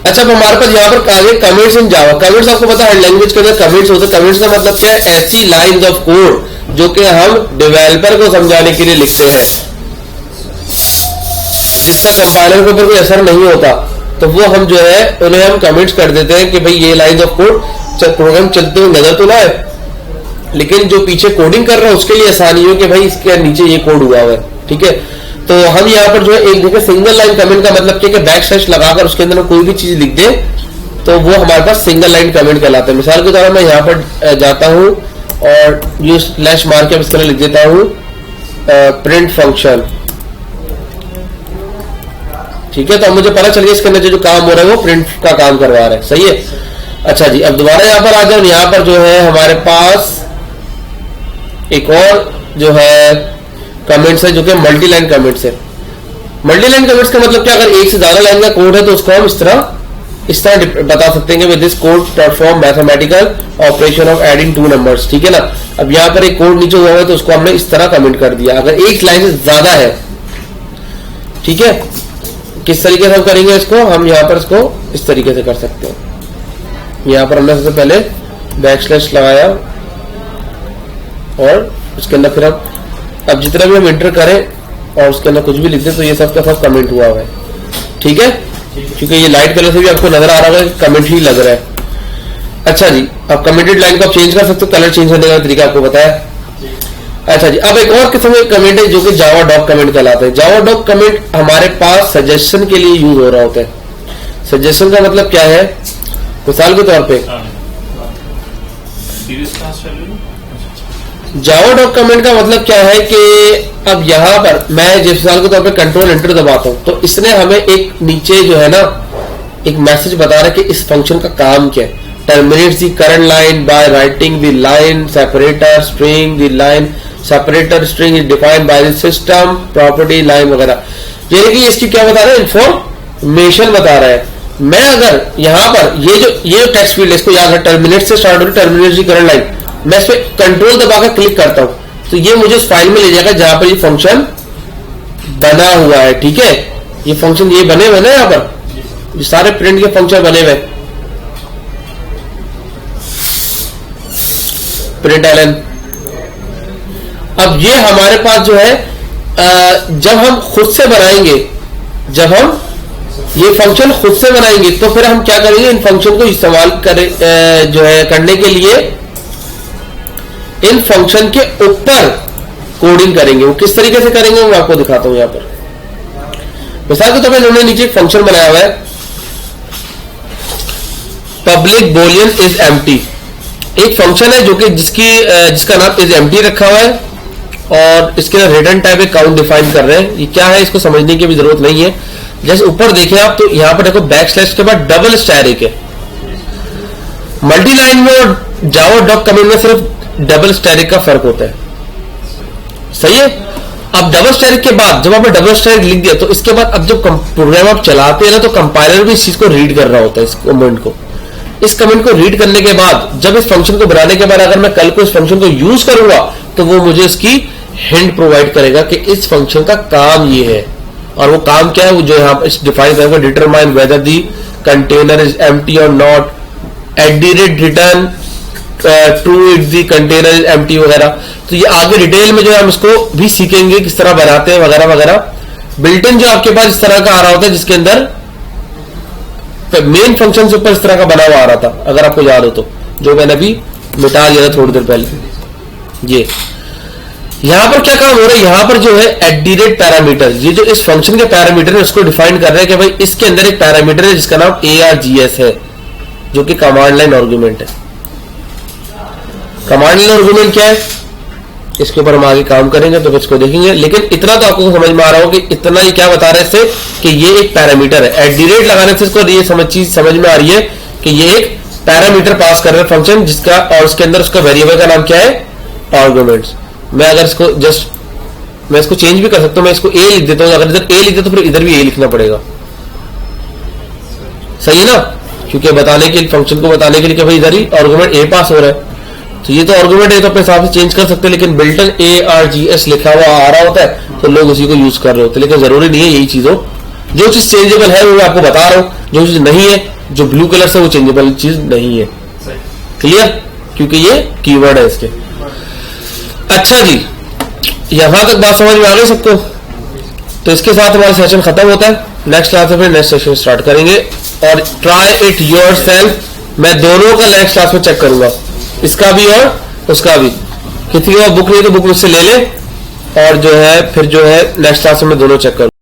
अच्छा, अब हमारे पास यहाँ पर आगे कमिट्स इन जावा। कमिट्स आपको पता है लैंग्वेज के अंदर कमिट्स होते हैं। कमिट्स का मतलब क्या है? ऐसी लाइंस ऑफ कोड जो कि हम डेवलपर को समझाने के लिए लिखते हैं, जिसका कंपाइलर के ऊपर कोई असर नहीं होता, तो वो हम जो है उन्हें हम कमिट्स कर देते हैं कि भाई ये लाइंस ऑफ कोड प्रोग्राम चलते हुए नजर तो ना है, लेकिन जो पीछे कोडिंग कर रहा है उसके लिए आसानी हो कि भाई इसके नीचे ये कोड हुआ है। ठीक है, तो हम यहाँ पर जो है एक देखिए सिंगल लाइन कमेंट का मतलब क्या है? बैक स्लैश लगाकर उसके अंदर कोई भी चीज लिख दे तो वो हमारे पास सिंगल लाइन कमेंट कहलाता है। मिसाल के तौर पर मैं यहाँ पर जाता हूँ और ये स्लैश मार के इस तरह लिख देता हूँ प्रिंट फंक्शन। ठीक है, तो अब मुझे पता चल गया इसके अंदर जो काम हो रहा है वो प्रिंट का काम करवा रहा है। सही है। अच्छा जी, अब दोबारा यहाँ पर आ जाओ। यहाँ पर जो है हमारे पास एक और जो है कमेंट्स है जो कि मल्टी लाइन कमेंट्स है। मल्टी लाइन कमेंट्स का मतलब क्या? अगर एक से ज्यादा लाइन का कोड है तो उसको हम इस तरह बता सकते हैं कि with this code perform mathematical operation of adding two numbers. ठीक है ना। अब यहाँ पर एक कोड नीचे हुआ है तो उसको हमने इस तरह कमेंट कर दिया अगर एक लाइन से ज्यादा है। ठीक है, किस तरीके से हम करेंगे इसको? हम यहाँ पर इसको इस तरीके से कर सकते हैं। यहाँ पर हमने सबसे पहले बैक स्लैश लगाया और उसके अंदर फिर अब जितना भी हम एंटर करें और उसके अंदर कुछ भी लिख दें तो ये सब का सब कमेंट हुआ है। ठीक है, क्योंकि ये लाइट कलर से भी आपको नजर आ रहा है कमेंट ही लग रहा है। अच्छा जी, अब कमेंटेड लाइन को आप चेंज कर सकते हो, कलर चेंज करने का तरीका आपको बताया। अच्छा जी, अब एक और किस्म के कमेंट है जो कि जावा डॉक कमेंट कहलाते हैं। जावा डॉक कमेंट हमारे पास सजेशन के लिए यूज हो रहा होता है। सजेशन का मतलब क्या है? मिसाल के तौर पे जावा डॉक कमेंट का मतलब क्या है कि अब यहां पर मैं जिस मिसाल के तौर पे कंट्रोल एंटर दबाता हूं तो इसने हमें एक नीचे जो है ना एक मैसेज बता रहा है कि इस फंक्शन का काम क्या है। Terminates the current line by writing the line separator string the line separator string is defined by the system property line वगैरह। यानी कि इसकी क्या बता रहा है? इंफॉर्मेशन बता रहा है। मैं अगर यहां पर ये टेक्स्ट फील्ड इसको याद है, टर्मिनेट से स्टार्ट हो रही टर्मिनेट दी करंट लाइन, मैं इस पे कंट्रोल दबाकर क्लिक करता हूं तो ये मुझे उस फाइल में ले जाएगा जहां पर ये फंक्शन बना हुआ है। ठीक है, ये फंक्शन ये बने हुए ना, यहां पर ये सारे प्रिंट के फंक्शन बने हुए, प्रिंट एलन। अब ये हमारे पास जो है जब हम खुद से बनाएंगे, जब हम ये फंक्शन खुद से बनाएंगे तो फिर हम क्या करेंगे? इन फंक्शन को इस्तेमाल करें जो है करने के लिए इन फंक्शन के ऊपर कोडिंग करेंगे। वो किस तरीके से करेंगे मैं आपको दिखाता हूं। यहां पर मिसाल के तौर पर इन्होंने नीचे एक फंक्शन बनाया हुआ है पब्लिक बूलियन इज एम्प्टी। एक फंक्शन है जो कि जिसका नाम इज एम्प्टी रखा हुआ है और इसके रिटर्न टाइप एक काउंट डिफाइन कर रहे हैं। ये क्या है इसको समझने की भी जरूरत नहीं है। जैसे ऊपर देखें आप तो यहां पर देखो बैक स्लैश के बाद डबल स्टैरिक है। मल्टी लाइन में और जावा डॉक कमेंट में सिर्फ डबल स्टैरिक का फर्क होता है। सही है। अब डबल स्टैरिक के बाद जब आपने डबल स्टैरिक लिख दिया तो इसके बाद अब जब प्रोग्राम आप चलाते हैं ना तो कंपाइलर भी इस चीज को रीड कर रहा होता है, इस कमेंट को। इस कमेंट को रीड करने के बाद जब इस फंक्शन को बनाने के बाद अगर मैं कल को इस फंक्शन को यूज करूंगा तो वो मुझे इसकी हिंट प्रोवाइड करेगा कि इस फंक्शन का काम ये है। और वो काम क्या है? वो जो यहां पर डिफाइन करेगा determine whether the container is empty और not, @return true if the container is empty वगैरह। तो ये आगे डिटेल में जो है हम इसको भी सीखेंगे किस तरह बनाते हैं वगैरह वगैरह। बिल्ट-इन जो आपके पास इस तरह का आ रहा होता है जिसके अंदर मेन फंक्शन से ऊपर इस तरह का बना हुआ आ रहा था, अगर आपको याद हो तो, जो मैंने अभी मिटा दिया था थोड़ी देर पहले। ये यहां पर क्या काम हो रहा है? यहां पर जो है @पैरामीटर, ये जो इस फंक्शन के पैरामीटर है उसको डिफाइन कर रहे हैं कि भाई इसके अंदर एक पैरामीटर है जिसका नाम args है जो कि कमांड लाइन आर्गुमेंट है। कमांड लाइन आर्गुमेंट क्या है इसके ऊपर हम आगे काम करेंगे तो इसको देखेंगे, लेकिन इतना तो आपको समझ में आ रहा हो कि इतना ही क्या बता रहे हैं इससे कि ये एक पैरामीटर है। @ लगाने से इसको ये चीज समझ में आ रही है कि ये एक पैरामीटर पास कर रहे हैं फंक्शन जिसका, और उसके अंदर उसका वेरिएबल का नाम क्या है? आर्गुमेंट्स। मैं अगर इसको मैं इसको चेंज भी कर सकता हूं, मैं इसको a लिख देता हूं। अगर इधर a लिख देता तो फिर इधर भी a लिखना पड़ेगा। सही है ना, क्योंकि बताने के लिए फंक्शन को बताने के लिए कि भाई इधर ही आर्गुमेंट a पास हो रहा है तो ये तो आर्गुमेंट है तो अपने हिसाब से चेंज कर सकते हैं, लेकिन बिल्ट-इन args लिखा हुआ आ रहा होता है तो लोग उसी को यूज कर रहे होते हैं। लेकिन जरूरी नहीं है यही चीज हो। जो चीज चेंजेबल है वो मैं आपको बता रहा हूं, जो चीज नहीं है जो ब्लू कलर से वो चेंजेबल चीज नहीं है। क्लियर? क्योंकि ये कीवर्ड है इसके। अच्छा जी, यहां तक बात समझ में आ गई सबको? तो इसके साथ हमारा सेशन खत्म होता है। नेक्स्ट क्लास में फिर नेक्स्ट सेशन स्टार्ट करेंगे और ट्राई इट योरसेल्फ। मैं दोनों का नेक्स्ट क्लास में चेक करूंगा, इसका भी और उसका भी। किसी की बुक नहीं तो बुक मुझसे ले ले और जो है फिर जो है नेक्स्ट क्लास में मैं दोनों चेक करूंगा।